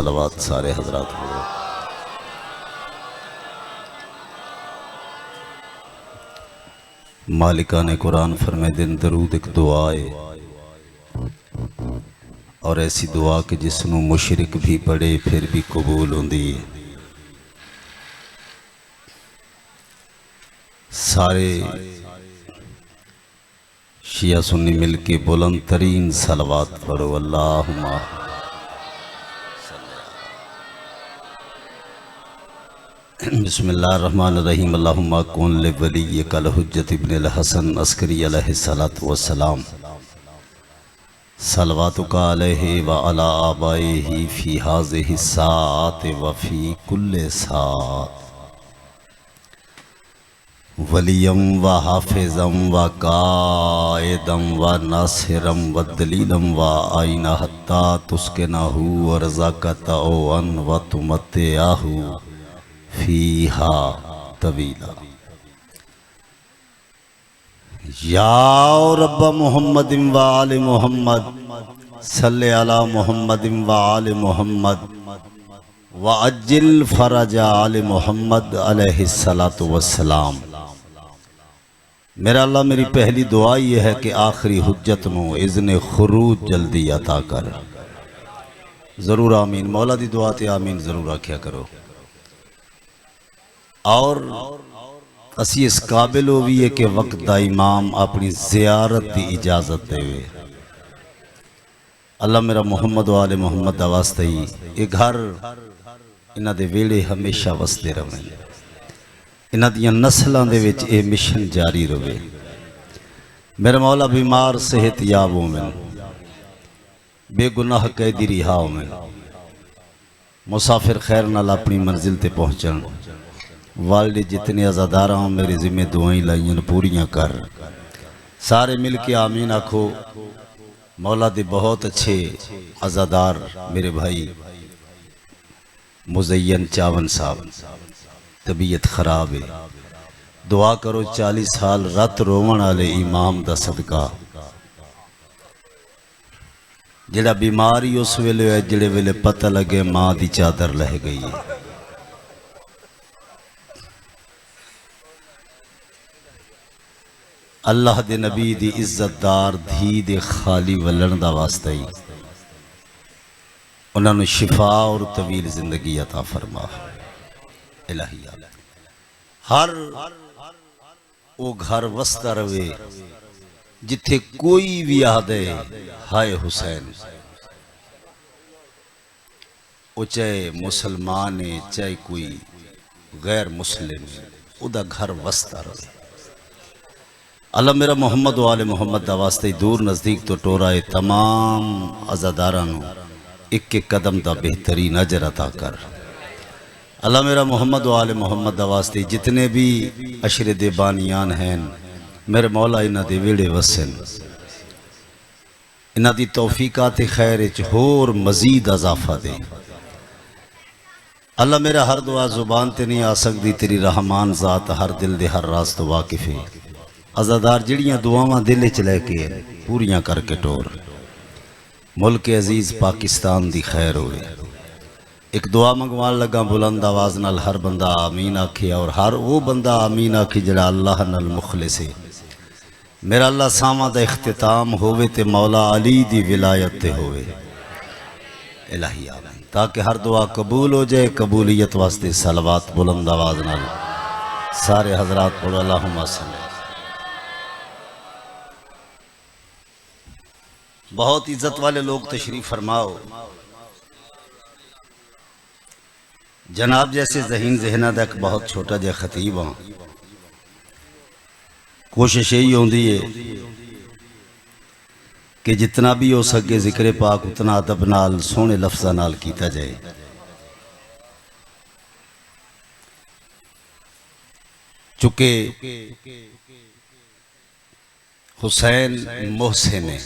सलावत सारे हजरात पढ़ो। मालिका ने कुरान फरमाए दिन दरूद एक दुआ है और ऐसी दुआ कि जिसनों मुशरिक भी पढ़े फिर भी कबूल होंदी है। सारे शिया सुन्नी मिल के बुलंद तरीन सलावत पढ़ो। अल्लाहुम्मा बिस्मिल्लाहिर्रहमानिर्रहीम। अल्लाहुम्मा कुन लि वलिय्यिकल हुज्जत इब्नुल हसन अस्करी अलैहिस्सलातु वस्सलाम सलवातुका अलैहि व अला आबाइहि फी हाज़िहि साअत व फी कुल्लि साअत वलियम व हाफिज़म व कायदम व नासिरम व दलीलम व आइना हत्ता तुस्किनहु व रज़क़तहु व तुमत्तिअहु फीहा तवीला। या रब्ब मुहम्मद व आले मुहम्मद सल्ले अला मुहम्मद व आले मुहम्मद व अज्जिल फरज आले मुहम्मद अलैहिस्सलातु वस्सलाम। मेरा अल्लाह मेरी पहली दुआ यह है कि आखिरी हुज्जत नूं इज़्ने खुरूज जल्दी अता कर। ज़रूर आमीन। मौला दी दुआ ते आमीन ज़रूर आख्या करो। और असी इस काबिल हो भी है कि वक्त दा इमाम अपनी ज़ियारत की इजाज़त देवे। अल्लाह मेरा मुहम्मद वाले मुहम्मद दा वास्ते ही ये घर इन्हां दे वेड़े हमेशा वसदे रहें, इन्हां दियां नस्लां दे विच ये मिशन जारी रहे। मेरा मौला बीमार सेहत याब होवें, बेगुनाह कैदी रिहा होवें, मुसाफिर खैर नाल अपनी मंजिल ते पहुँचन। वाले जितने अज़ादार हों मेरी जिम्मे दुआएं लाइयन पूरियां कर। सारे मिल के आमीन आखो। मौला दे बहुत अच्छे अज़ादार मेरे भाई मुज़य्यन चावन साहब तबीयत खराब है, दुआ करो 40 साल रात रोवन वाले इमाम दा सदका। जेड़ा बीमारी उस वेले है जेड़े वेले पता लगे माँ दी चादर लह गई है। अल्लाह दे नबी दी इज्जतदार धी दे खाली वलन दा वास्ता ही उन्होंने शिफा और तवील जिंदगी अता फरमा। इलाही हर वो घर वसता रवे जिथे कोई भी आदे हाय हुसैन, वो चाहे मुसलमान है चाहे कोई गैर मुस्लिम है, उदा घर वसता रवे। अल्लाह मेरा मुहम्मद वाले मुहम्मद दा वास्ते दूर नज़दीक तो टोराए तमाम अज़ादारां नूं एक एक कदम दा बेहतरीन अजर अता कर। अल्लाह मेरा मुहम्मद वाले मोहम्मद वास्ते जितने भी अशरे दे बानियान हैं मेरे मौला इन्हां दे वेड़े वसन, इन्हां दी तौफीकात खैर च होर मजीद अजाफा दे। अल्लाह मेरा हर दुआ जुबान ते नहीं आ सकती, तेरी रहमान ज़ात हर दिल दे हर राज तो वाकिफ है। अज़ादार जिहड़ियां दुआवां दिल च लैके पूरियां करके टोर। मुल्क अजीज़ पाकिस्तान दी खैर होवे। एक दुआ मंगवान लगा बुलंद आवाज़ नाल हर बंदा आमीन आखे और हर वो बंदा आमीन आखे जड़ा अल्लाह नाल मुखलिस है। मेरा अल्लाह सावां दा इख्तिताम होवे ते मौला अली दी विलायत ते होवे। इलाही आमीन। ताकि हर दुआ कबूल हो जाए। कबूलियत वास्ते सलवात बुलंद आवाज़ नाल सारे हजरात पढ़ो। अल्लाहुम्मा सल्ली। बहुत इज्जत वाले लोग तशरीफ फरमाओ। जनाब जैसे जहीन जहना का एक बहुत छोटा जहा खतीब हाँ, कोशिश यही होती है कि जितना भी हो सके जिक्र पाक उतना अदब नाल सोहने लफ्ज़ां नाल कीता जाए। चुके हुसैन मोहसिन है,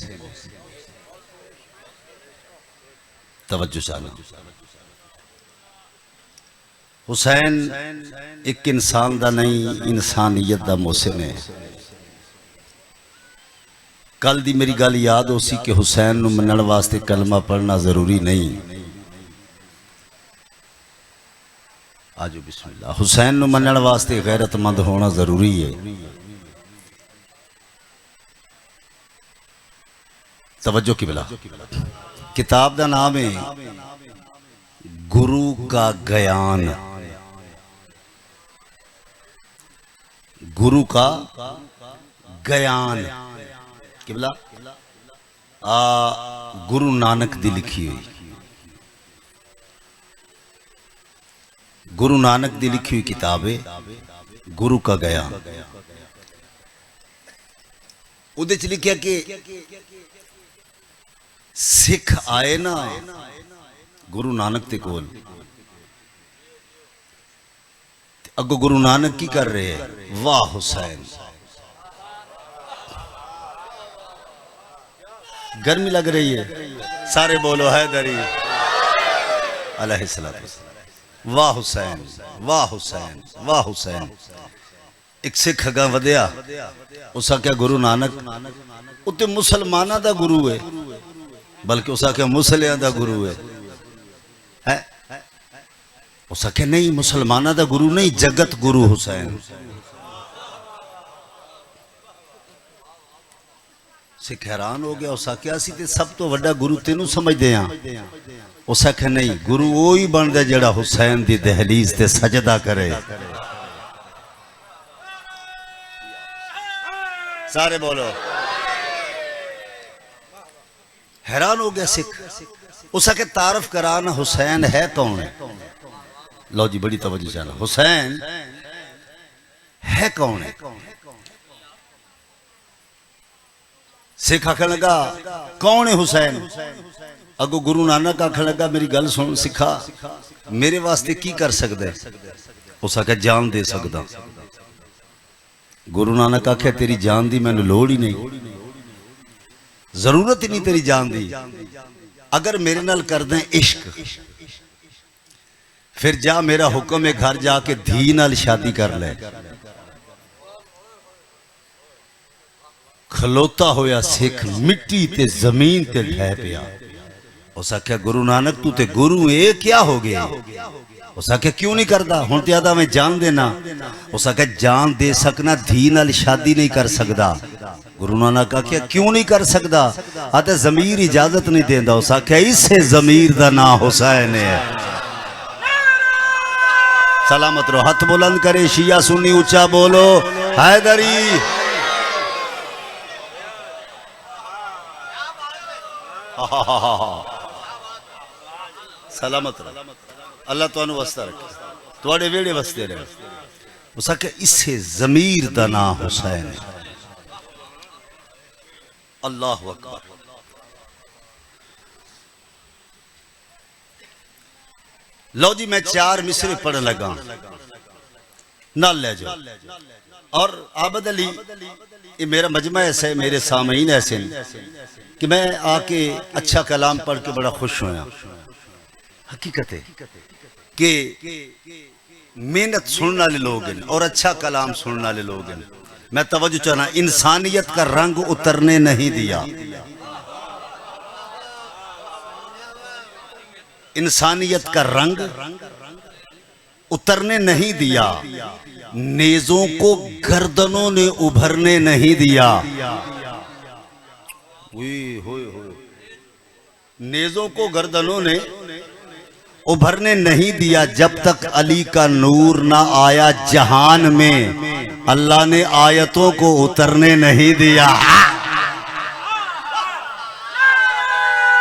तवज्जो चाहना। हुसैन एक इंसान दा नहीं इंसानियत दा मोहसिन है। कल दी मेरी गल याद हो सी कि हुसैन नूं मनण वास्ते कलमा पढ़ना जरूरी नहीं, आजो बिस्मिल्लाह। हुसैन नूं मनण वास्ते गैरतमंद होना जरूरी है। तवज्जो किबला। किताब का नाम है गुरु का ज्ञान। गुरु का ज्ञान किबला गुरु नानक दी लिखी हुई। गुरु नानक दी लिखी हुई किताब है गुरु का ज्ञान। उहदे च लिखिया कि सिख आए ना गुरु नानक दे कोल, अगो गुरु नानक की कर रहे हैं, वाह हुसैन। गर्मी लग रही है, सारे बोलो हैदरी अलैहिस्सलाम। वाह हुसैन, वाह हुसैन, वाह हुसैन। एक सिख अगा वधिया, उस आख्या गुरु नानक उत्ते मुसलमाना दा गुरु है, बल्कि उस आख्या मुसलियां दा गुरु है। उस आख्या नहीं, मुसलमाना दा गुरु नहीं, जगत गुरु हुसैन। सिख हैरान हो गया। उस आख्या असीं ते सब तो वड्डा गुरु तेनू समझदे हां। उस आख्या नहीं, गुरु वो ही बनदा जेड़ा हुसैन दी दहलीज ते सजदा करे। सारे बोलो। हैरान हो गया सिख। उस आख्या तारफ कराना हुसैन है कौन है। लो जी बड़ी तवज्जो चाहना, हुसैन है कौन है। सिख आखन लगा कौन है हुसैन। अगो गुरु नानक आखन लगा मेरी गल सुन सिखा, मेरे वास्ते की कर सकदा है। उस आख्या जान दे सकदा। गुरु नानक आख्या तेरी जान दी मैनू लोड़ ही नहीं, जरूरत ही नहीं तेरी जान दी। अगर मेरे नाल कर दें इश्क, फिर जा मेरा हुक्म है घर जाके धी नाल शादी कर ले। खलोता होया सिख मिट्टी ते जमीन ते ढह पिया। उस आख्या गुरु नानक तू ते गुरु ए क्या हो गया। उस आख्या क्यों नहीं करता, हुण ते आदा मैं जान देना। उस आख्या जान दे सकना, धी नाल शादी नहीं कर सकदा। गुरु नानक आख्या क्यों नहीं कर सकदा। आते जमीर इजाजत नहीं देंदा। उस आख्या इसे जमीर दा ना हुसैन है। सलामत रहो, हाथ बुलंद करे शिया सुन्नी ऊंचा बोलो हैदरी। सलामत रहो, अल्लाह तुहानू वस्ता रखे, तुहाडे वेड़े वसते रहे। उस आख्या इसे जमीर दा ना हुसैन है। अल्लाह अकबर। लो जी मैं 4 मिसरे पढ़ने लगा, ना ले जाओ। और आबद अली ये मेरा मजमा ऐसा है, मेरे सामईन ऐसे कि मैं आके अच्छा कलाम पढ़ के बड़ा खुश होया। हकीकत है कि मेहनत सुनने वाले लोग हैं और अच्छा कलाम सुनने वाले लोग हैं। मैं तवज्जो चाहना, इंसानियत का रंग उतरने नहीं दिया। इंसानियत का रंग उतरने नहीं दिया। नेजों को गर्दनों ने उभरने नहीं दिया। नेजों को गर्दनों ने उभरने नहीं दिया। जब तक अली का नूर ना आया जहान में, अल्लाह ने आयतों को उतरने नहीं दिया।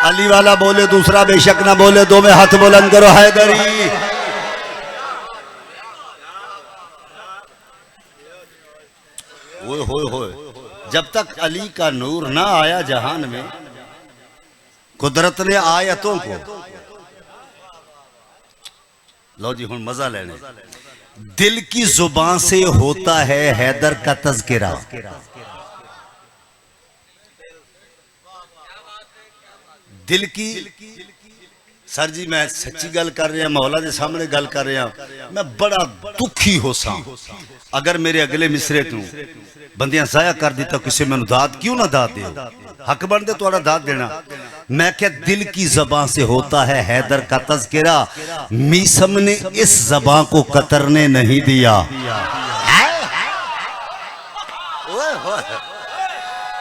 अली वाला बोले, दूसरा बेशक ना बोले, दो में हाथ बुलंद करो हैदरी। ओए होए होए, जब तक अली का नूर ना आया जहान में, कुदरत ने आयतों को। लो जी हुन मजा लेने। दिल की जुबान से होता है हैदर का तज़किरा। दिल की, सर जी मैं सच्ची गल कर रहा, मौला के सामने गल कर रहा, मैं बड़ा दुखी हो सा अगर मेरे अगले मिसरे तू बंदियां जाया कर दी तो किसी मैं दाद क्यों ना दाद दे। हक बनते थोड़ा दाद देना। मैं क्या दिल की जबां से होता है हैदर का तज़किरा, मीसम ने इस जबां को कतरने नहीं दिया।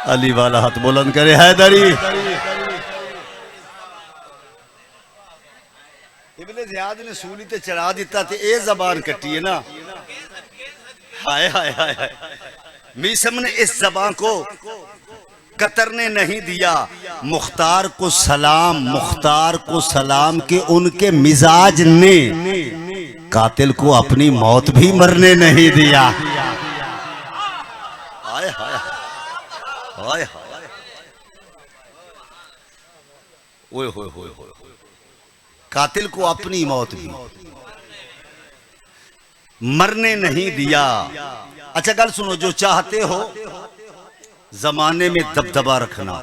अली वाला हाथ बुलंद करे हैदरी। इब्ने ज़ियाद ने सूली ते चढ़ा दिता ते ए जबान कटी है ना। हाय हाय हाय हाय, मीसम ने इस जबान को कतरने नहीं दिया। मुख्तार को सलाम के उनके मिजाज ने कातिल को अपनी मौत भी मरने नहीं दिया। हाय हाय हाय हाय, ओए होए होए होए, कातिल को अपनी मौत भी मरने नहीं दिया। अच्छा गल सुनो, जो चाहते हो जमाने में दबदबा रखना,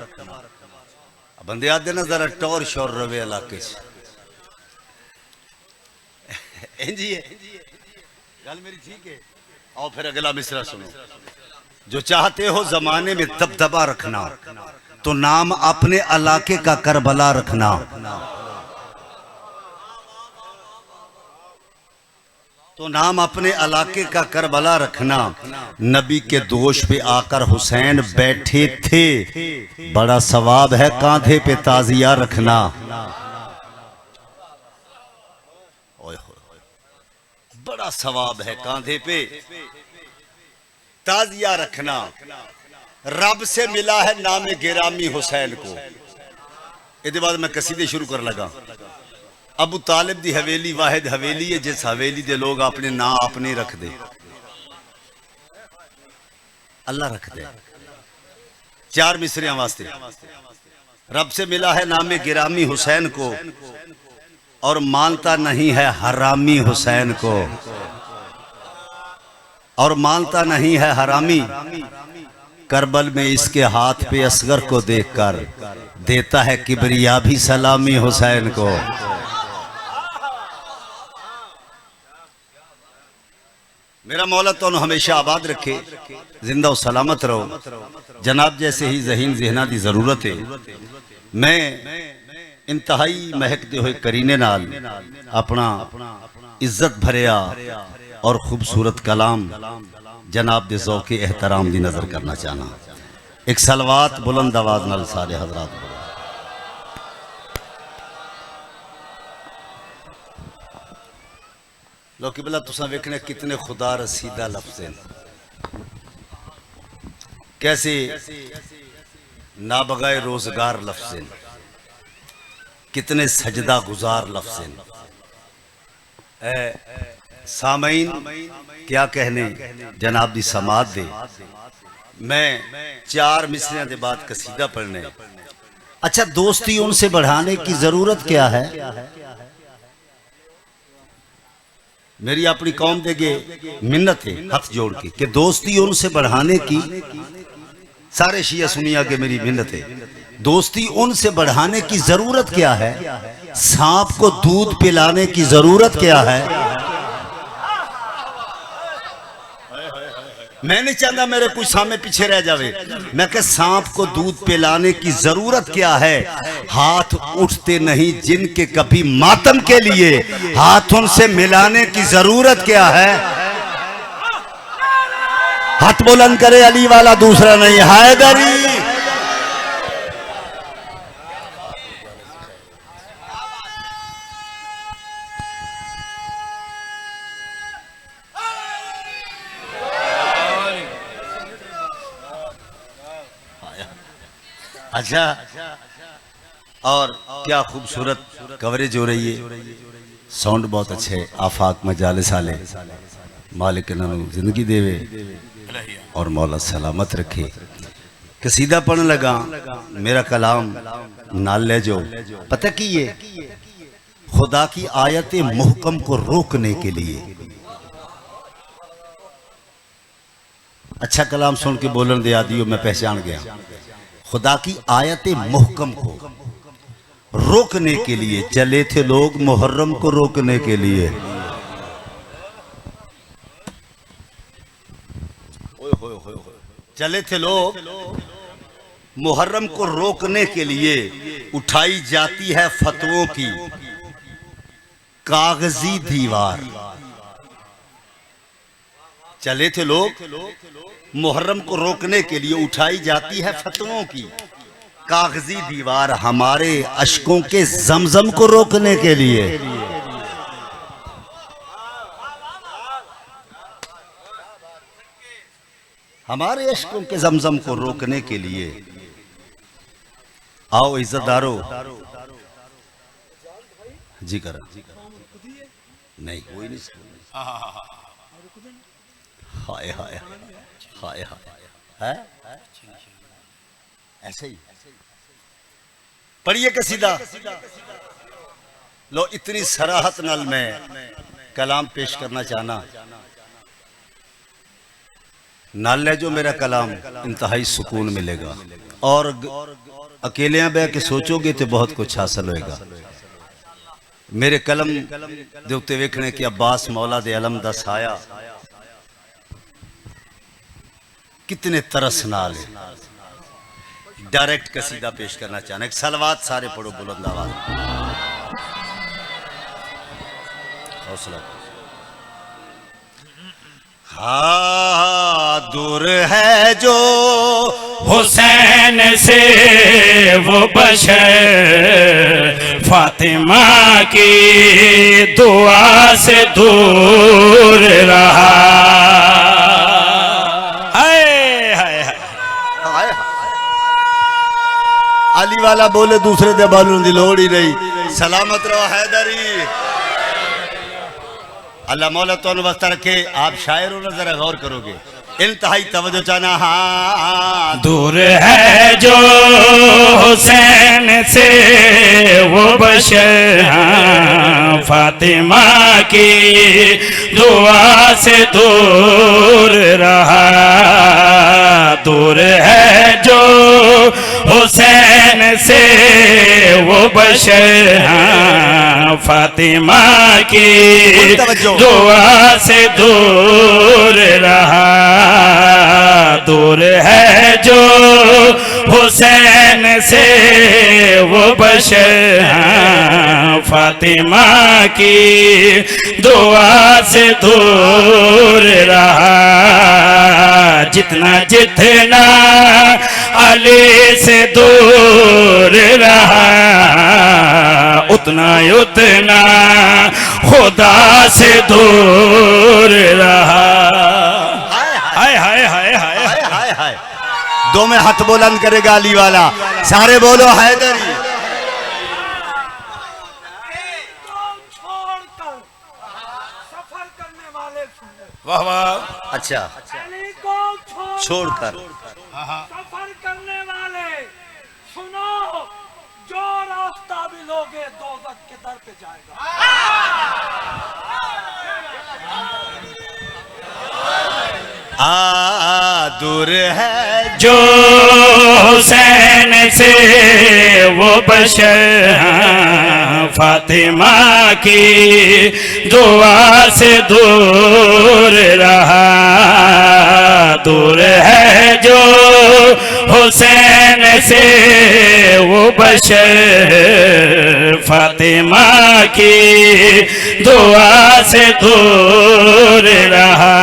बंदे आते ना जरा टौर शोर रवे इलाके से, जी है गल मेरी ठीक है। और फिर अगला मिसरा सुनो, जो चाहते हो जमाने में दबदबा रखना तो नाम अपने इलाके का करबला रखना। तो नाम अपने इलाके का करबला रखना। नबी के दोष पे आकर हुसैन बैठे थे, बड़ा सवाब है कांधे पे ताजिया रखना। बड़ा सवाब है कांधे पे ताजिया रखना। रब से मिला है नाम गिरामी हुसैन को। इसके बाद मैं कसीदे शुरू कर लगा। अबू तालिब दी हवेली वाहिद हवेली है जिस हवेली दे लोग अपने ना अपने रख दे, अल्लाह रख दे। चार मिसरियां वास्ते रब से मिला है नाम गिरामी हुसैन को, और मानता नहीं है हरामी हुसैन को, और मानता नहीं है हरामी। करबल में इसके हाथ पे असगर को देखकर देता है किबरिया भी सलामी हुसैन को। मेरा मौला तो हमेशा आबाद रखे, जिंदा और सलामत रहो। जनाब जैसे ही ज़हीन ज़हना की जरूरत है। मैं इंतहाई महकते हुए करीने नाल अपना इज्जत भरिया और खूबसूरत कलाम जनाब दे ज़ौक़े एहतराम दी नजर करना चाहना। एक सलवात बुलंद आवाज नाल सारे हजरात लोग किबला तुसा वेखने कितने खुदा रसीदा लफ्ज़ हैं, कैसे नाबगाए रोजगार लफ्ज़ हैं, कितने सजदा गुजार लफ्ज़ हैं। सामईन क्या कहने जनाब दी समात दे। मैं चार मिसरियां दे बाद कसीदा पढ़ने। अच्छा दोस्ती उनसे बढ़ाने की जरूरत क्या है? मेरी अपनी कौम देगे मिन्नत है हाथ जोड़ के कि दोस्ती उनसे बढ़ाने की, सारे शिया सुनिया के मेरी मिन्नत है, दोस्ती उनसे बढ़ाने की जरूरत क्या है? सांप को दूध पिलाने की जरूरत क्या है? मैं नहीं चाहता मेरे कुछ सामने पीछे रह जावे। मैं कह सांप को दूध पिलाने की जरूरत क्या है? हाथ उठते नहीं जिनके कभी मातम के लिए, हाथ उनसे मिलाने की जरूरत क्या है? हाथ बुलंद करे अली वाला, दूसरा नहीं हैदरी। अच्छा, और क्या खूबसूरत कवरेज हो रही है, साउंड बहुत अच्छे, आफाक मजालिस आले, मालिक इन्होंने जिंदगी देवे और मौला सलामत रखे। कसीदा पढ़ने लगा, मेरा कलाम नाल ले जो, पता की ये खुदा की आयत मुहकम को रोकने के लिए। अच्छा कलाम सुन के बोलन दे आदियो, मैं पहचान गया। खुदा की आयत मुहकम को रोकने के लिए चले थे लोग, मुहर्रम को रोकने के लिए। चले थे लोग मुहर्रम को रोकने के लिए उठाई जाती है फतवों की कागजी दीवार। चले थे लोग, मुहर्रम को रोकने के लिए उठाई जाती है फतवों की कागजी दीवार, हमारे अश्कों के जमजम को रोकने के लिए। हमारे अश्कों के जमजम को रोकने के लिए आओ इज्जतदारों। जी करा नहीं, कोई नहीं। हाय हाय हाय हाय, ऐसे ही पढ़िए कसीदा। लो, इतनी सराहत नाल मैं कलाम पेश करना चाहना, नाले जो मेरा कलाम इंतहाई सुकून मिलेगा, और अकेले बह के सोचोगे तो बहुत कुछ हासिल होएगा। मेरे कलम दे उत्ते वेखने कि अब्बास मौला दे अलम दा साया कितने तरस नाल है। डायरेक्ट कसीदा पेश करना चाहना, एक सलवात सारे पढ़ो बुलंद आवाज, हौसला। हाँ, दूर है जो हुसैन से वो बशर, फातिमा की दुआ से दूर रहा। अली वाला बोले दूसरे दे बालों दी लोड़ ही नहीं। सलामत रहो हैदरी, अल्लाह मौला तो वस्ता रखे। आप शायर हो ना, जरा गौर करोगे, इंतहाई तवज्जो चाहना। हाँ, दूर है जो हुसैन से वो बशर, फातिमा की दुआ से दूर रहा। दूर है जो हुसैन से वो बशर, फातिमा की दुआ से दूर रहा। दूर है जो हुसैन से वो बशर, फातिमा की दुआ से दूर रहा। जितना जितना अली से दूर रहा, उतना उतना खुदा से दूर रहा। हाय हाय हाय हाय हाय हाय। दो में हाथ बुलंद करेगा अली वाला, सारे बोलो हैदरी। वाह वाह। अच्छा, छोड़कर सफर करने वाले सुनो, जो रास्ता भी लोगे दोज़ख के दर पे जाएगा। दूर है जो हुसैन से वो बशर, फातिमा की दुआ से दूर रहा। दूर है जो हुसैन से वो बशर, फातिमा की दुआ से दूर रहा।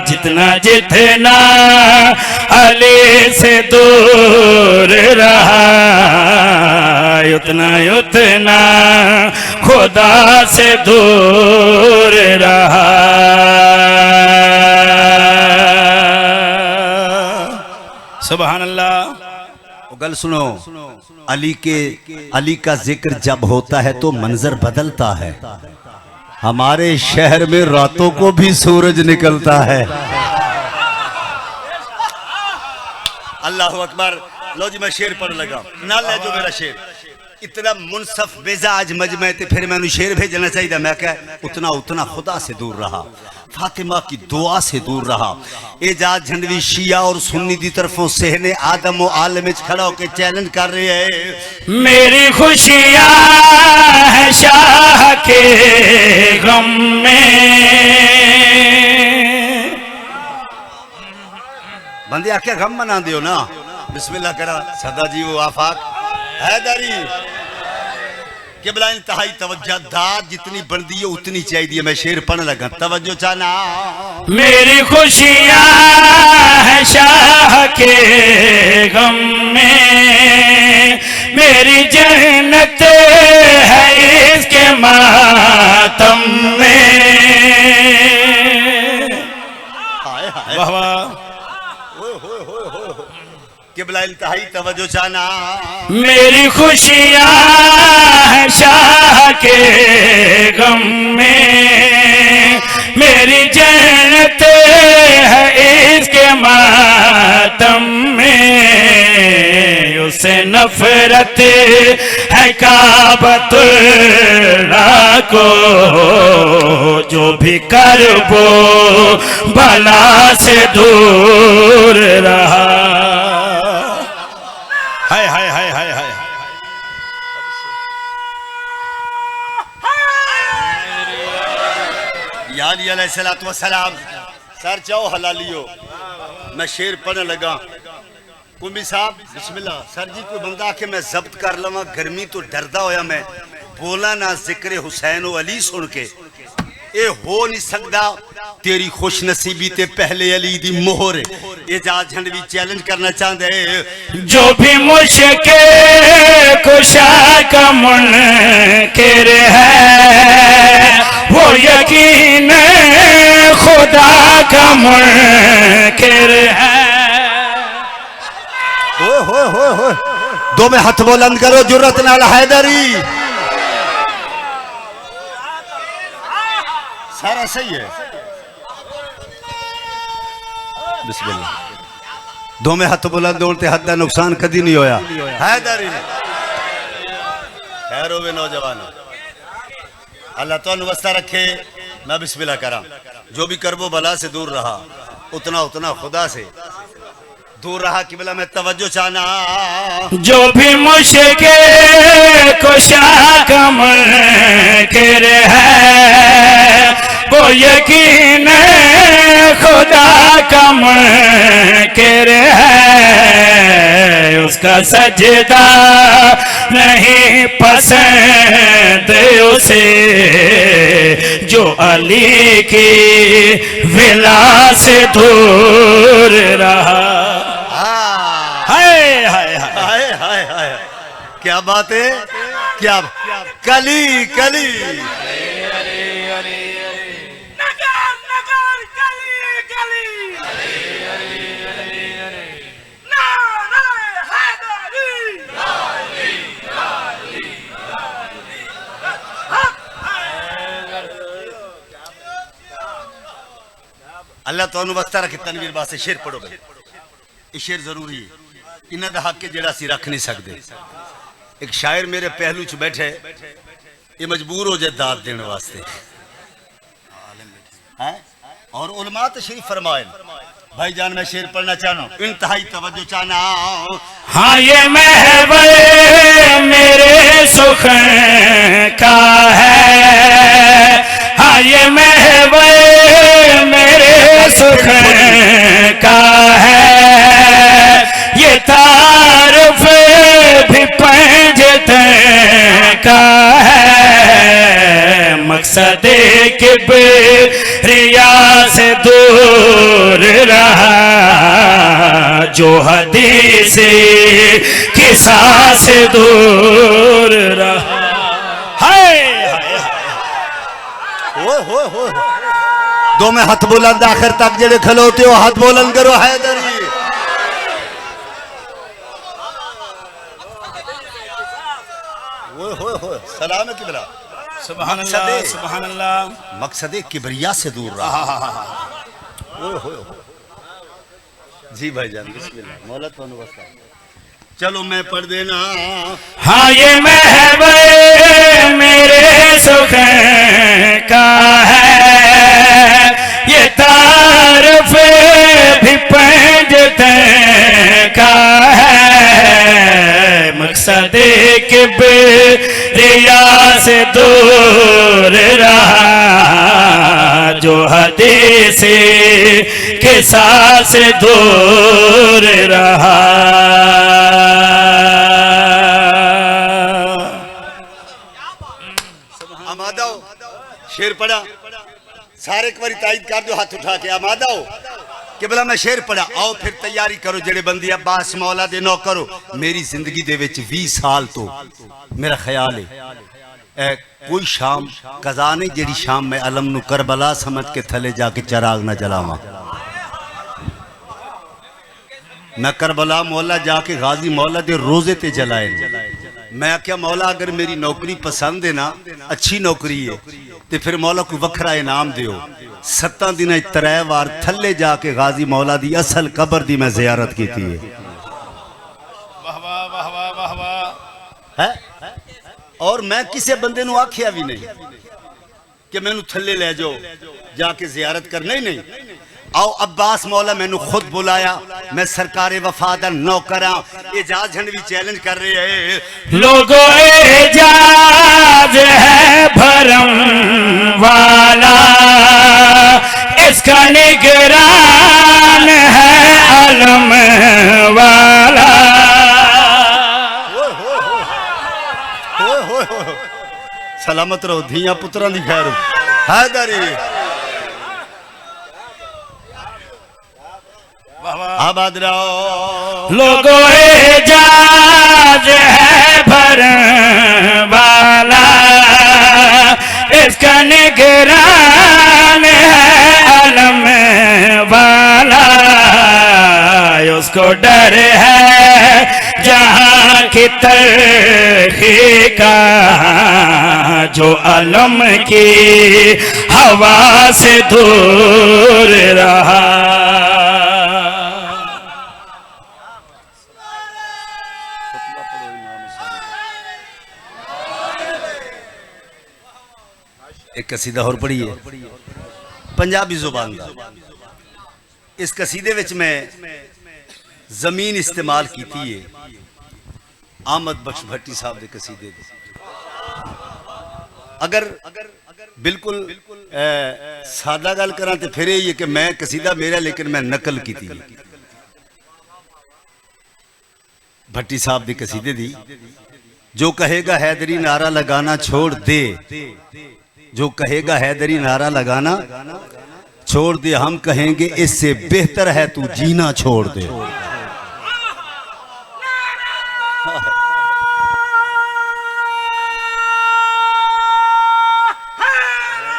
जितना जितना अली से दूर रहा, उतना उतना खुदा से दूर रहा। सुभान अल्लाह। गल सुनो, अली का जिक्र जब होता है तो मंजर बदलता है। हमारे शहर में रातों को भी सूरज निकलता है। अल्लाह अकबर। लो जी, मैं शेर पढ़ लगा, ना ले जो मेरा शेर इतना मुनसफ बेजाज मजमे ते फिर मैंने शेर भेजना चाहिए। मैं क्या, उतना उतना खुदा से दूर रहा, फातिमा की दुआ से दूर रहा। एजाज झंडवी शिया और सुन्नी दी तरफों सहने आदम और आलम में खड़ा होकर चैलेंज कर रहे हैं। मेरी खुशियां है शाह के गम में, बंदे क्या गम मना दियो ना, बिस्मिल्लाह करा सदा जी वो आफाक हैदरी किबला इंतहाई तवज्जो दाद जितनी बनती है उतनी चाहिए। मैं शेर पढ़ने लगा तवज्जो चाहना। मेरी खुशियाँ है शाह के गम में, मेरी जन्नत है इसके मातम में। हाय हाय वाह वाह। किबला इंतहाई तवज्जो चाहना। मेरी खुशियाँ है शाह के गम में, मेरी जन्नत है इसके मातम में। उसे नफरत है काबतुल्लाह को, जो भी करबो भला से दूर रहा। हाय हाय हाय हाय हाय। या अली अलैहिस्सलातु वस्सलाम सर चाहो हलालियो। मैं शेर पढ़ने लगा। कुंभी साहब बिस्मिल्लाह। सर जी कोई बंदा आके मैं जब्त कर लवा, गर्मी तो डरदा होया मैं बोला ना जिक्र हुसैन व अली सुन के। ये हो नहीं सकता तेरी खुश नसीबी ते पहले अली दी मोहर। एजाज झंड भी चैलेंज करना चाहते जो भी मुश्किल कुशा का मुनकिर है, वो यकीन खुदा का मुनकिर है। हो दो में हाथ बुलंद करो जुर्रत नाल हैदरी। सारा सही है। बिस्मिल्लाह। दो में हाथ बुलंद होते हद का नुकसान कदी नहीं होया। हैदरी खैर होवे नौजवान, अल्लाह तो वस्ता रखे। मैं बिस्मिल्लाह करा। जो भी करबो भला से दूर रहा, उतना उतना खुदा से दूर रहा। किबला मैं तवज्जो चाहना। जो भी मुश्किल कुशा का मुनकिर है, वो यकीन खुदा का मुनकिर है। उसका सजदा नहीं पसंद उसे, जो अली की विला से दूर रहा। हाय हाय हाय हाय हाय हाय क्या बात है। क्या कली कली नगर नगर गली गली नारे हैदरी। अल्लाह तो वस्ता रखे। तनवीर वास्ते शेर पढ़ो भाई। ये शेर जरूरी है। इन्हां दा हक जेड़ा सी रख नहीं सकते। एक शायर मेरे पहलू च बैठे, ये मजबूर हो जाए दाद देने वास्ते है। और उलमा तशरीफ फरमाए। भाई जान मैं शेर पढ़ना चाहना, इंतहाई तवज्जो चाहना। हाँ ये महबूब मेरे सुख का है, हाँ ये महबूब मेरे सुख का है। ये तारुफ भी पंजत का है, मकसद किबरिया से दूर रहा, जो हदीस किसा से दूर रहा। हाय हो दो में हाथ बुलंद आखिर तक जेड़े खलोते हो हाथ बुलंद करो हैदरी। सलाम है किबला। सुभान अल्लाह सुभान अल्लाह। मकसद किबरिया से दूर रहा। जी भाईजान बिस्मिल्लाह। मौला तो अनुवस्ता चलो मैं पढ़ देना। हाँ ये महबूब मेरे सुख का है, ये तारुफ भी पंजत का है, मकसद किबरिया से दूर रहा, जो हदीस के साथ दूर रहा। आमादा हो, शेर पढ़ा सारे एक बारी तायद कर दो, हाथ उठा के आमादा हो कि भला मैं शेर पढ़ा। आओ फिर तैयारी करो जेड़े बंदी अब्बास मौला दे नौ करो। मेरी जिंदगी दे विच 20 साल तो मेरा ख्याल है कोई शाम कज़ा नहीं जेड़ी शाम में अलम नु करबला समझ के थले जाके चराग ना जलावा। मैं करबला मौला जाके गाजी मौला दे रोजे ते जलाए। मैं क्या मौला अगर मेरी नौकरी पसंद है ना, अच्छी नौकरी है, तो फिर मौला को वखरा इनाम दियो। 7 दिन 3 बार थले जाके गाजी मौला दी असल कबर दी मैं जियारत की थी। वाह वाह वाह वाह वाह वाह। है और मैं किसी बंदे नु आखिया भी नहीं कि मैनू थले ले जाओ जाके जियारत कर, नहीं। आओ अब्बास मौला मैनू खुद बुलाया, मैं सरकारे वफादा नौकर हाँ। एजाज झंडवी चैलेंज कर रहे हैं लोगों एजाज है भरम वाला, इसका निगरान है आलम वाला। सलामत रहो, धिया पुत्रा दी खैर हैदरी आबाद रहो। लोगों एजाज है भरम वाला, इसका निगरान है आलम वाला। उसको डर है जहाँ की तरक्की का, जो आलम की हवा से दूर रहा। एक कसीदा और पढ़ी है पंजाबी जुबान का। इस कसीदे विच मैं जमीन इस्तेमाल की थी है आमद बख्श भट्टी साहब के कसीदे दी। अगर बिल्कुल सादा गल करा तो फिर यही है कि मैं कसीदा मेरा लेकिन मैं नकल की थी भट्टी साहब के कसीदे दी। जो कहेगा हैदरी नारा लगाना छोड़ दे, जो कहेगा हैदरी नारा लगाना छोड़ दे, हम कहेंगे इससे बेहतर है तू जीना छोड़ दे।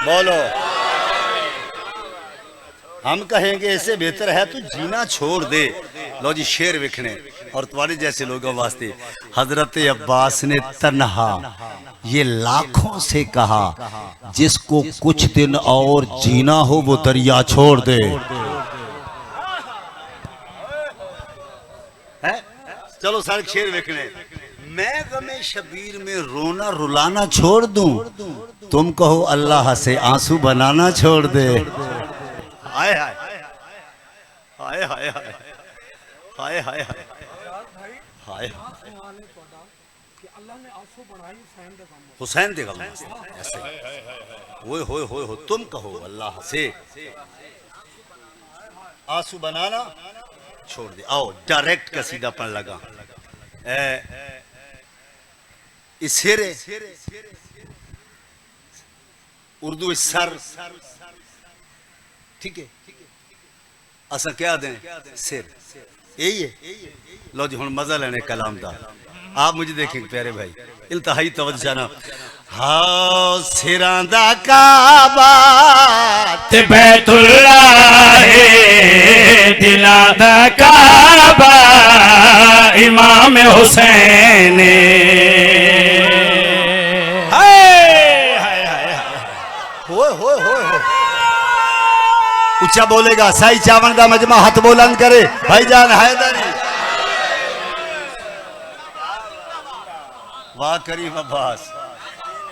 बोलो, हम कहेंगे इससे बेहतर है तू जीना छोड़ दे। लो जी शेर विखने और तुम्हारे जैसे लोगों वास्ते। हजरत अब्बास ने तन्हा ये लाखों से कहा, जिसको कुछ दिन और जीना हो वो दरिया छोड़ दे। है? चलो सारे शेर विखने। मैं गमे शबीर में रोना रुलाना छोड़ दूं, तुम कहो अल्लाह से आंसू बनाना छोड़ दे। हाय हाय हाय हाय हाय हाय हाय हुसैन दे गम ऐसे हो तुम कहो अल्लाह से आंसू बनाना छोड़ दे। आओ डायरेक्ट कसीदा पढ़ लगा। इस उर्दू सर ठीक है, असा क्या दें सिर यही है। लो जी हुण मजा लेने कलाम दा। आप मुझे देखेंगे प्यारे भाई, इंतहाई तवज्जो जाना। हाँ सिरां दा काबा ते बैतुल्लाह दिलां दा काबा इमाम हुसैन। ऊंचा बोलेगा साई चावन का मजमा हाथ बुलंद करे भाईजान हैदरी। वाह करीम अब्बास,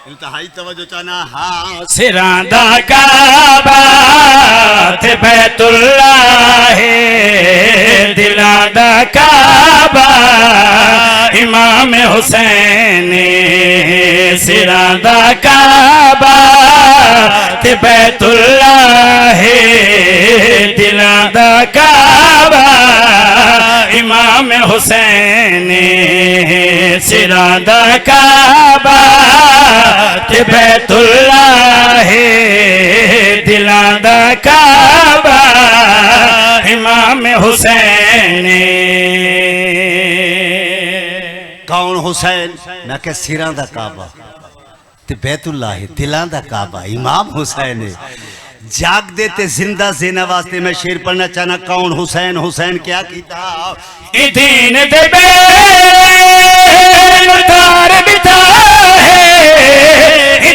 इंतहाई तवज्जो चाना। हाँ सिरां दा काबा ते बैतुल्लाह दिलां दा काबा इमाम हुसैन। सिरां दा काबा ते बैतुल्लाह हुसैन सिरां दा काबा ते बैतुल्लाह दिलां दा काबा इमाम हुसैन। कौन हुसैन? मैं क्या सिरां दा काबा ते बैतुल्लाह दिलां दा काबा इमाम हुसैन है। जाग देते जिंदा सेना वास्ते मैं शेर पढ़ना चाहना। कौन हुसैन? हुसैन क्या कीता? दीन दे बेल तार बिठा है,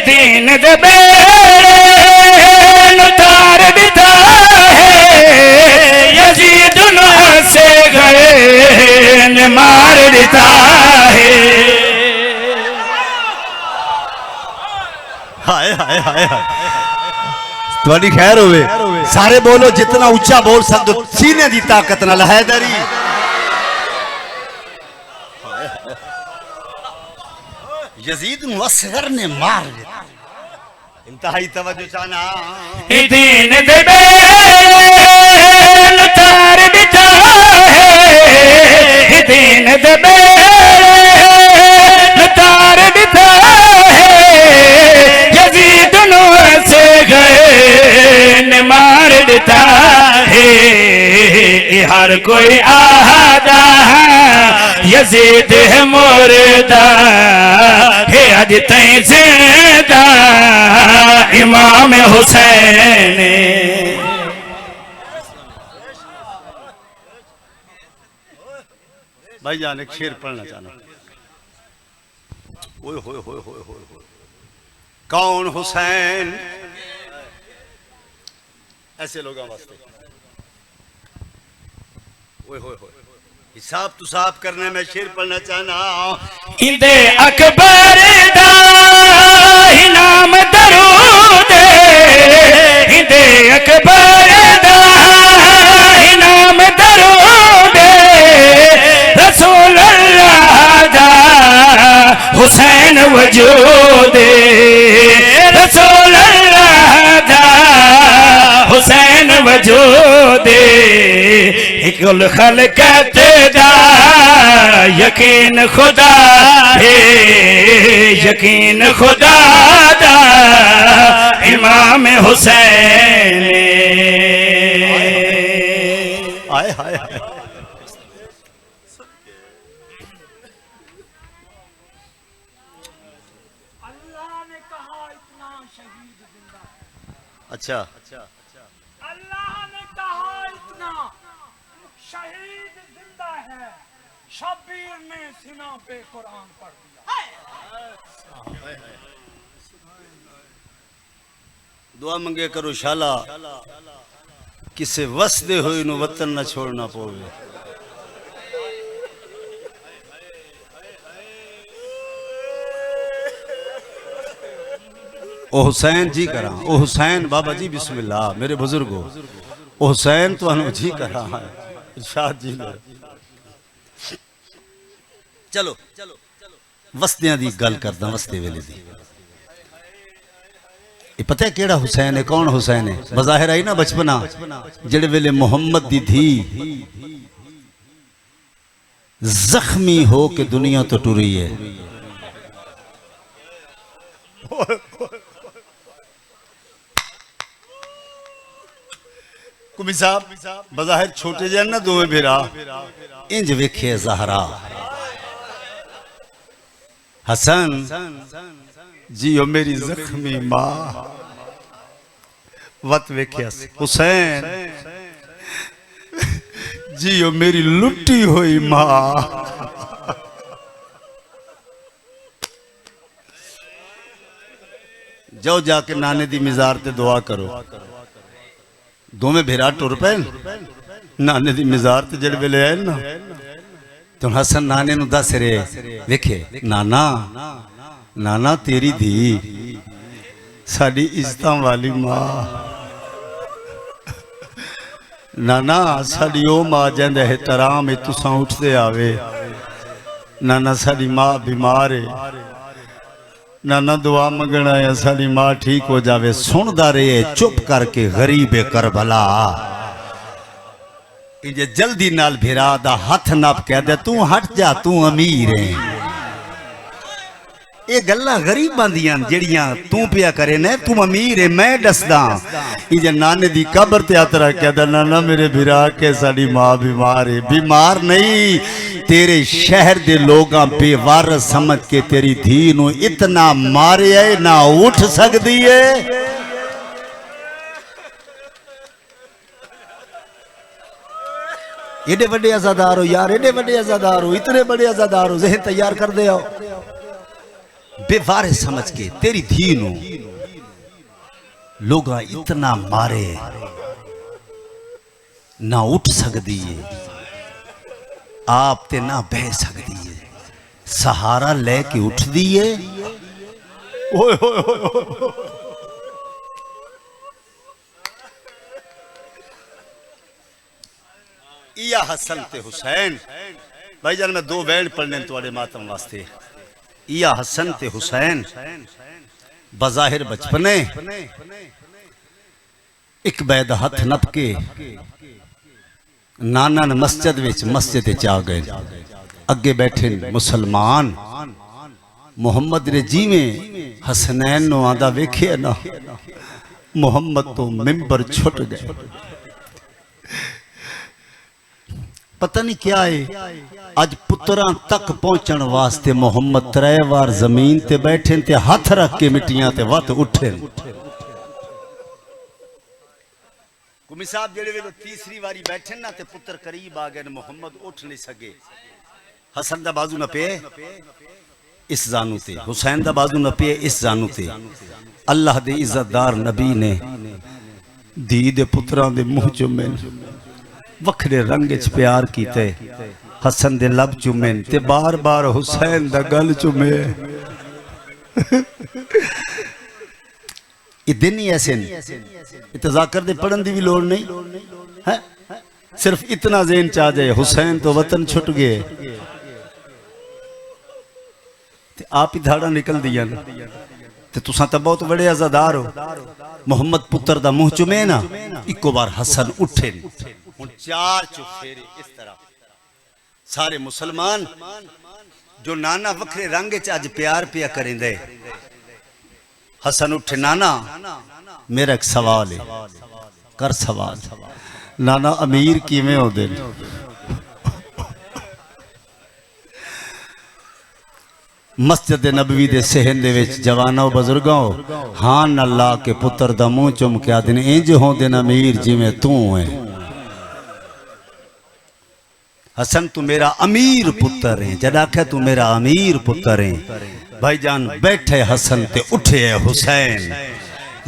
दीन दे बेल तार बिठा है, यजीद से गए ने मार देता है। हाय हाय हाय हाय, थोड़ी खैर होवे। सारे बोलो जितना ऊंचा बोल सकते हो, सीने दी ताकत नाल हैदरी। यजीद नु असगर ने मार दिया। इंतहाई तवज्जो चाहना। दीन दे बेल तार बिठा है, दीन दे बेल तार बिठा है, यजीद से गए ने मार देता है। हर कोई आदा यजीद है मुर्दा है, अज तई जिंदा इमाम हुसैन। भाई जान एक शेर पढ़ना चाहना। ओए होए होए होए होए। कौन हुसैन? ऐसे लोगों वास्ते ओए होए होए हिसाब तुसाब करने में शेर पढ़ना चाहना। इंदे अकबर दा नाम दरूद, इंदे अकबर दा नाम दरूद, रसूल अल्लाह दा हुसैन वजूद, रसूल अल्लाह दा हुसैन वजूद। कुल खलकत दा यकीन खुदा है, यकीन खुदा दा इमाम हुसैन। हाय हाय हाय। अल्लाह ने कहा इतना शहीद जिंदा है। अच्छा अल्लाह ने कहा इतना शहीद जिंदा है, शब्बीर ने सीना पे कुरान पढ़ दिया। दुआ मंगे करो शाला किसे वसदे होए नु वतन न छोड़ना पवे। ओ हुसैन जी करा, ओ हुसैन बाबा जी बिस्मिल्लाह मेरे बुजुर्गो, ओ हुसैन तो जी करा है इरशाद जी ने। चलो वसदियां दी गल करदा, वसदे वेले दी। ये पता है केड़ा हुसैन है? कौन हुसैन है? बज़ाहिर आई ना बचपना जेड़े वेले मोहम्मद दी थी जख्मी हो के दुनिया तो टुरी है। कुमी साहब बज़ाहिर छोटे जन ना दोवें भेरा, इंज वेखे ज़हरा हसन जियो मेरी जख्मी मां, वत वेख्या हुसैन जियो मेरी लुटी हुई मां। जाओ जाके नाने दी मिजार ते दुआ करो। दोवें भेरा टुर पे नाने दी मिजार ते जड़ वेले आए ना, तो हसन नाने नु दस रहे वेखे नाना नाना तेरी धी साड़ी इज्जतां वाली मां, नाना साड़ी ओ मां जिंदा एहतराम है तुसां उठदे आवे। नाना साड़ी मां बीमार है, नाना दुआ मंगना है साड़ी मां ठीक हो जावे। सुनदा रहे चुप करके गरीब करबला। जे जल्दी नाल भिरा दा हथ नप कह दे तू हट जा तू अमीर है। ये गल्लां गरीबां दियां जड़ियां तू पिया करे ने तू अमीर है मैं दसदा। जे नाने दी कब्र ते आतरा कहदा नाना मेरे भिरा के साडी मां बीमार है। बीमार नहीं, तेरे शहर दे लोगां बेवारस समझ के तेरी धी नू इतना मारे है ना उठ सकदी है। एडे बड़े अज़ादार हो यार, एडे बड़े अज़ादार हो, इतने बड़े अज़ादार हो, ज़हन तैयार कर दे आओ। बेवारस समझ के तेरी धी नू लोग इतना मारे ना उठ सकदी है, आप ते ना बह सकदी है, सहारा लेके उठदी है। ओए ओए ओए या हसन ते हुसैन भाईजान मैं दो बैठ पढ़ने थोड़े मातम वास्ते। या हसन ते हुसैन बज़ाहिर बचपने एक बैद हथ नप के नाना ने मस्जिद चा गए। अगे बैठे मुसलमान मुहम्मद ने जिमें हसनैन नो आंदा वेखे ना मुहम्मद तो मिंबर छुट गए। पता नहीं क्या है अज पुत्रा तक पहुंचन वास्ते मुहम्मद 3 बार जमीन ते बैठे ते हथ रख के मिट्टियां ते वत उठे। कुमी साहब जेड़े वे तीसरी बारी बैठे ना ते पुत्र करीब आ गए, मुहम्मद उठ नहीं सके। हसन दा बाजू न पे इस जानू ते, हुसैन दा बाजू न पे इस जानू ते। अल्लाह दे इज्जतदार नबी ने धी दे पुत्रां दे मुंह चुमे, वखरे रंग च प्यार कीते। हसन दे लब चुमे ते बार बार हुसैन दा गल चुमे। ये दिन ही ऐसे तजाकर दे पढ़न दी भी लोड़ नहीं है, सिर्फ इतना ज़हन चा जाए हुसैन तो वतन छुट गए ते आप ही धाड़ा निकल दिया ना ते तुसा तो बहुत बड़े अज़ादार हो। मोहम्मद पुत्र दा मुंह चुमे ना इको बार हसन उठे हुण 4 चुफेरे इस तरह सारे मुसलमान जो नाना वखरे रंग च अज प्यार पिया करेंदे। हसन उठे नाना मेरा एक सवाल है, कर सवाल। नाना अमीर किवें होंदे ने? मस्जिद नबवी दे सहन दे विच जवानों बुजुर्गों हां न ला के पुत्र दा मुंह चुम के आदे ने इंज होंदे न अमीर जिवें तू है। हसन तू मेरा अमीर पुत्र है, जद आखे तू मेरा अमीर पुत्र है। भाईजान बैठे हसन ते उठे हुसैन।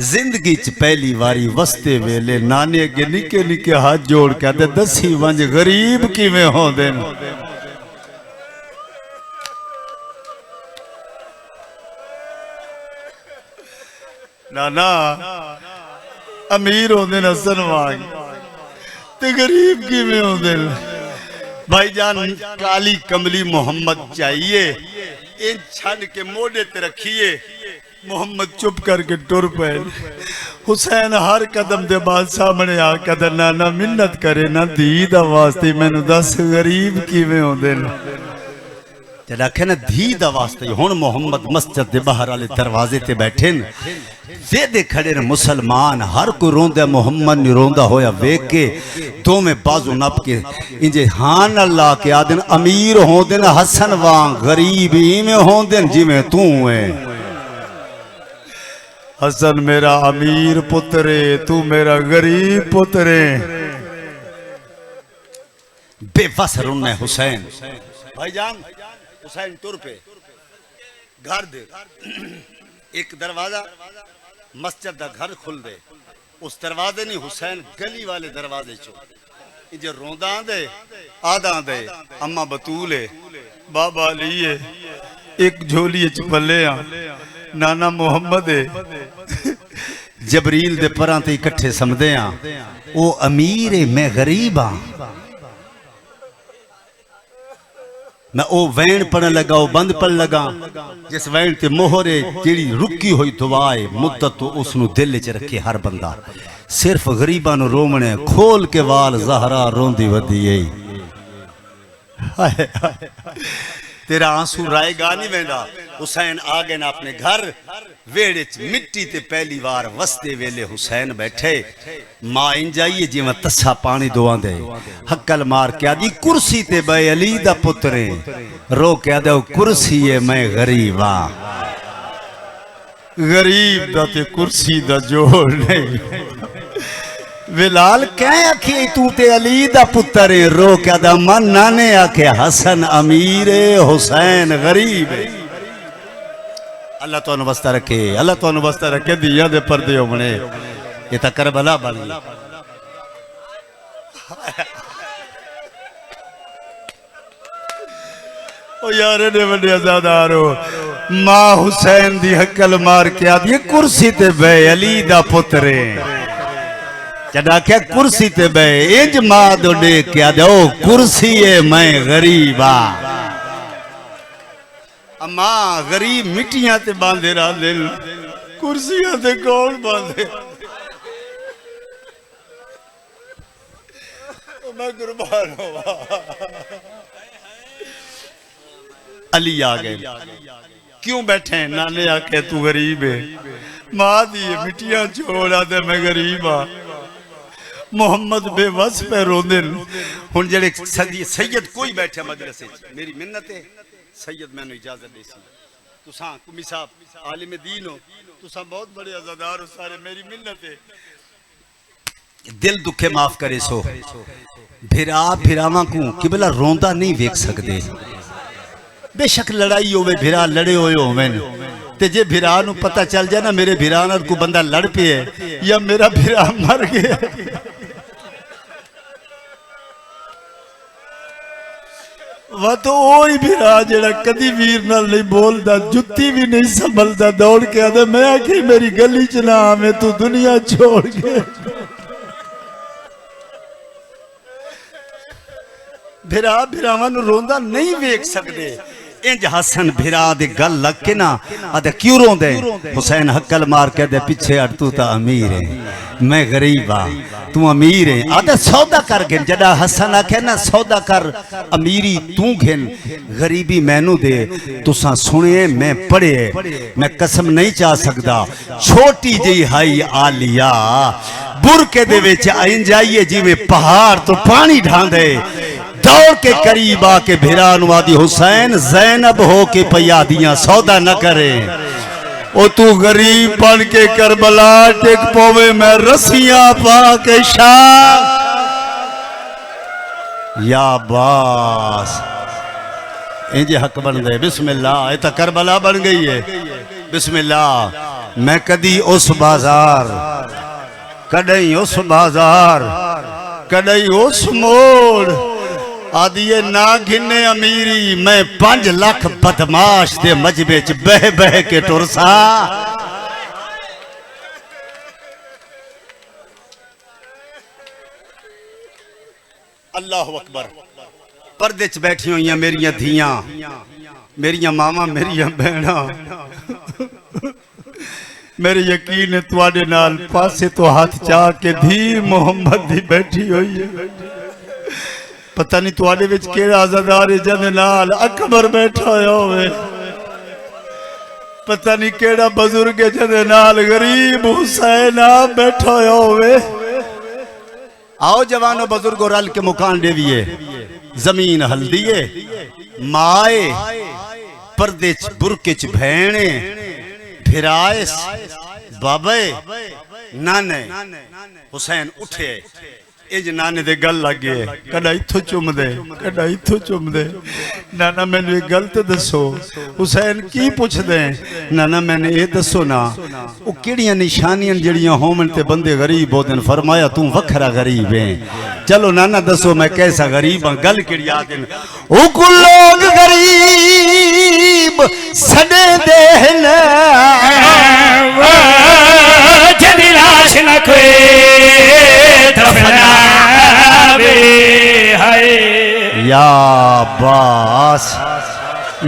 जिंदगी च पहली बारी वस्ते वेले नाने अगे निके निके हाथ जोड़ के आदे दसी वंज गरीब किवें होंदे ने। नाना अमीर होंदे ने हसन वांग ते गरीब किवें होंदे ने? भाईजान काली कमली मोहम्मद चाहिए, इन छड़ के मोड़े ते रखिए। मोहम्मद चुप करके टुर पे। हुसैन हर कदम दे बाद सामने आ कदर नाना मिन्नत करे ना धी दा वास्ते मैनू दस गरीब किवें होंदे ने? जद आखे ना धी दा वास्ते हुण मोहम्मद मस्जिद दे बाहर वाले दरवाजे ते बैठे न, वेदे खड़े ने मुसलमान। हर कोई रोंदा मोहम्मद नहीं रोंदा होया वेख के दोवें बाजू नप के इंजे हां न ला के आदन अमीर होंदे न हसन वांग, गरीब इवें होंदे न जिवें तू है। हसन मेरा अमीर पुत्र है, तू मेरा गरीब पुत्र है। बेबस रोना हुसैन। भाईजान हुसैन तुर पे घर दे एक दरवाजा मस्जिद दा घर खुल दे, उस दरवाजे नहीं हुसैन गली वाले दरवाजे चो जो रोंदा दे आदा दे अम्मा बतूले बाबा लिए एक झोली च पले नाना मोहम्मद जबरील दे परां ते इकट्ठे समझदे आ ओ अमीर है मैं गरीब हाँ। मैं ओ वैन पढ़न लगा, वो बंद पढ़ लगा, जिस वैन ते मोहरे जेड़ी रुकी हुई दुआ है मुद्दत तो उसनु दिल च रखे हर बंदा। सिर्फ गरीबां नु रोमने खोल के वाल ज़हरा रोंदी वदी है। तेरा आंसू रायगा नहीं वेंदा। हुसैन आ गए ना अपने घर, वेड़े च मिट्टी ते पहली बार वसते वेले हुसैन बैठे। मां इन जाइए जिवें तस्सा पानी दुआंदे, हक्कल मार के आदी कुर्सी ते बे अली दा पुत्रे, रो के आदे कुर्सी है मैं गरीब हां। गरीब दा ते कुर्सी दा जोड़ नहीं। बिलाल कह आखी तू ते अली दा पुत्र है, रो के आदा मन नाने आखे हसन अमीर है, हुसैन गरीब है। अल्लाह तो वस्ता रखे, अल्लाह तो वस्ता रखे, दिया दे पर्दे होने। ये तो करबला बन गई। ओ यार ने बड़े आजादारो, मां हुसैन दी हक्कल मार के आदी कुर्सी ते बे अली दा पुत्र है। जड़ा क्या कुर्सी ते बे इंज मां दो डे क्या दो कुर्सी है मैं गरीब हां। अम्मा गरीब मिट्टियां ते बांधे रहा दिल, कुर्सियां ते कौन बांधे। मैं कुर्बान हुआ। अली आ गए, क्यों बैठे? नाने आके तू गरीब है, मां दी मिट्टियां छोड़ आते मैं गरीब हाँ। मोहम्मद बेवस पे रोंदे। हुन जेड़े सैयद कोई बैठे मजलिस विच, मेरी मिन्नत है सैयद मैनू इजाजत देसी। तुसां कुमी साहब आलिम दीन हो, तुसां बहुत बड़े अज़ादार हो सारे, मेरी मिन्नत है दिल दुखे माफ करे। सो भिरा भिरावां को किबला रोंदा नहीं वेख सकदे। बेशक लड़ाई होवे, भिरा लड़े होए होवेन, ते जे भिरा नू पता चल जाए ना मेरे भिरा नाल को बंदा लड़ पे है या मेरा भिरा मर गया, वह तो वही भिरा जेड़ा कदी वीर नाल नहीं बोलदा, जुत्ती भी नहीं संभलदा, दौड़ के आदे मैं आखी मेरी गली च ना आवे तू दुनिया छोड़ के। भिरा भिरावां नू रोंदा नहीं वेख सकदे। इंज हसन भिरा दे गल लग के ना आदे क्यों रोंदे? हुसैन हक्कल मार के दे पीछे हट, तू ता अमीर है मैं गरीब हाँ, तू अमीर है। आदे सौदा कर गिन। जड़ा हसन आखे ना सौदा कर, अमीरी तू घिन गरीबी मैनू दे। तुसा सुने मैं पढ़े, मैं कसम नहीं चाह सकदा। छोटी जी हाई आलिया बुरके दे विच आई जाइए जिवें पहाड़ तो पानी ढांदे, दौड़ के करीब आके भिरा नुआदी हुसैन ज़ैनब हो के पैया दिया सौदा न करे। ओ तू गरीब बन के करबला टिक पोवे, मैं रस्सियां पा के शाह या बास इंज हक बन गए। बिस्मिल्लाह, ये तो करबला बन गई है। बिस्मिल्लाह। मैं कदी उस बाजार, कदई उस बाजार, कदई उस मोड़ आदिए ना घिने अमीरी, मैं 5 लाख बदमाश दे मजबे च बह बह के टुरसा। अल्लाह अकबर। पर्दे च बैठी हुई मेरिया धियां, मेरिया मामा, मेरिया बहना, मेरे यकीन है तुहाडे नाल पासे तो हाथ चाह के धी मोहम्मद दी बैठी हुई है। पता नहीं तुहाडे विच केड़ा आज़ादार है जिहदे नाल अकबर बैठा होवे, पता नहीं केड़ा बुजुर्ग है जिहदे नाल गरीब हुसैन आप बैठा होवे। आओ जवानो बुजुर्गो रल के मुकान देविए। जमीन हल्दी है, माए पर्दे च बुरके च भैणे, भिराए बाबे नाने। हुसैन उठे, इंज नाने दे गल लग गए, कदा इथों चुम दे, कदा इथों चुम दे। नाना मैंने एक गल तो दसो। हुसैन की पुछदे? नाना मैंने ये दसो ना वो किहड़ियां निशानियां जड़ियां होवन ते बंदे गरीब होते हैं। फरमाया तू वखरा गरीब है। चलो नाना दसो मैं कैसा गरीब हाँ, गल किहड़ी आ गई? ओ लोग गरीब सदे देन जदी लाश न कोई दफना वे हाय या अब्बास,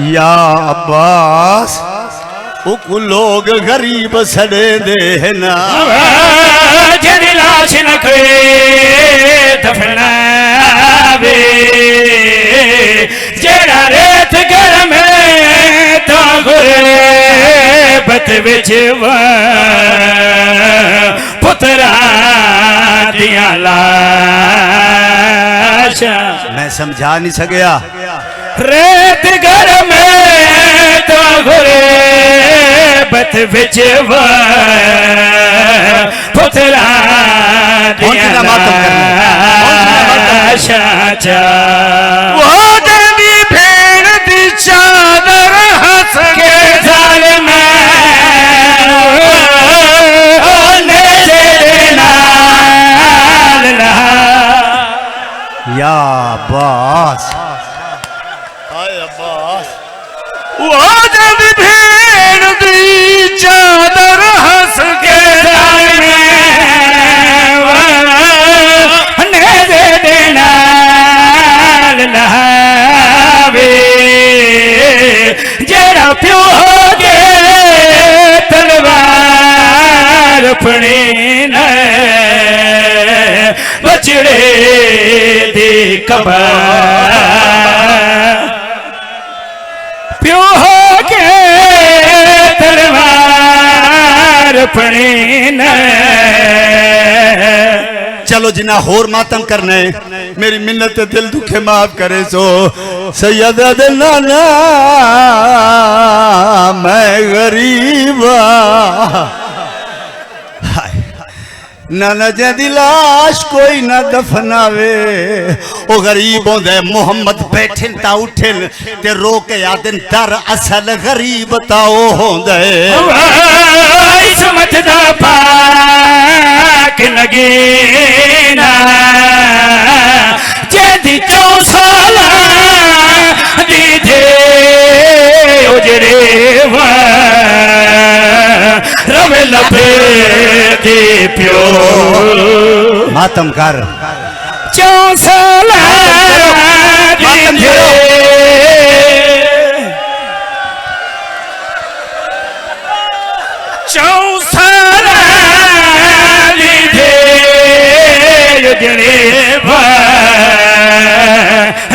या अब्बास, उक लोग गरीब सड़े देना जड़ी लाश न कोई दफनावे, जेड़ा रेत घर में तो गुरबत विच पुत्रा दिया लाशा। मैं समझा नहीं सकिया। रेत घर में तो गुरबत विच पुत्रा दिया लाशा। वो देवी भेड़ दी चादर हंस के झाल में या अब्बास, हाय अब्बास, वो जब भेड़ दी चादर हंस के झाल में नेज़े दे नाल लहावे, जेड़ा प्यो के तलवार अपनी न बचड़े दी कबार, प्यो के तलवार अपनी न। चलो जिना होर मातम करना है, मेरी मिन्नत दिल दुखे माफ करे सो। सैयद नाना मैं गरीब, नाना जी लाश कोई ना दफनावे। ओ गरीब होंदे मोहम्मद बैठन ता उठन ते रो के आदन दर असल गरीब ता ओ होंदे। समझ दा पाक नगीना जेदी 4 साल दी थे उजड़े रवे लपे दे प्यो मातम कर 4 साल दी थे जड़े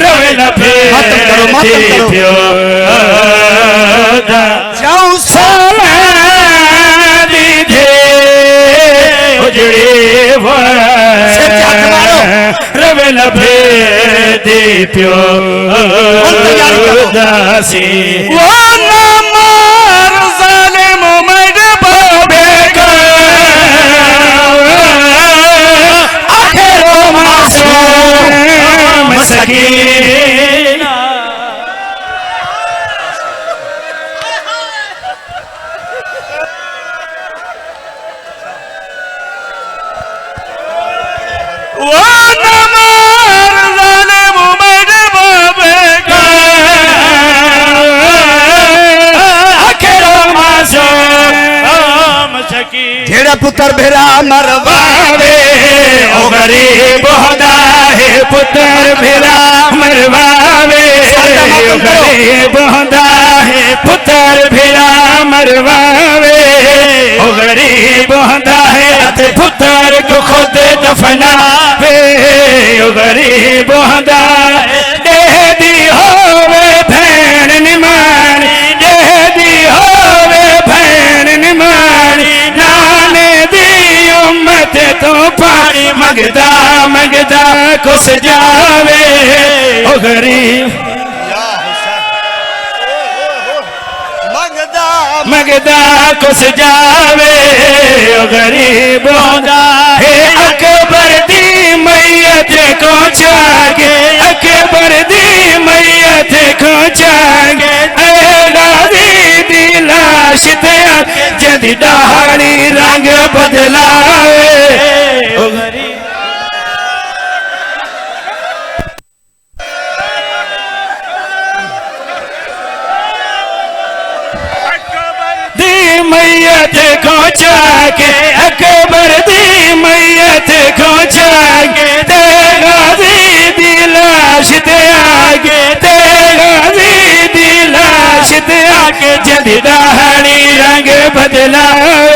रवे लपे प्यो उजड़े रवे लपे दे प्यो दासी। वो नमार ज़ालिम मड बाबे का आखिरो मासूम सकीना। वो नमार ज़ालिम मड बाबे का आखिरो मासूम सकीना। जेड़ा पुत्र भेरा मरवावे ओ गरीब होदा है पुत्र भेरा मरवावे, ओ गरीब होदा है पुत्र भेरा मरवावे, ओ गरीब होदा है पुत्र को खुद दफनावे, ओ गरीब होदा दे दी होवे भैन निमानी, दे दी होवे भैन निमानी, नाने दी उम्मत तो पानी मंगदा मंगदा कुछ जावे। ओ गरीब मंगदा कुछ जावे, ओ गरीब होंदा है अकबर दी मैयत को जागे, अकबर दी मैयत को जागे, गाजी दी लाश ते जदी दाढ़ी रंग बदलावे। ओ गरीब मैयत को जाके, अकबर दी मैयत को जाके, ते गाजी दी लाश ते आगे ते दाढ़ी रंग बदलावे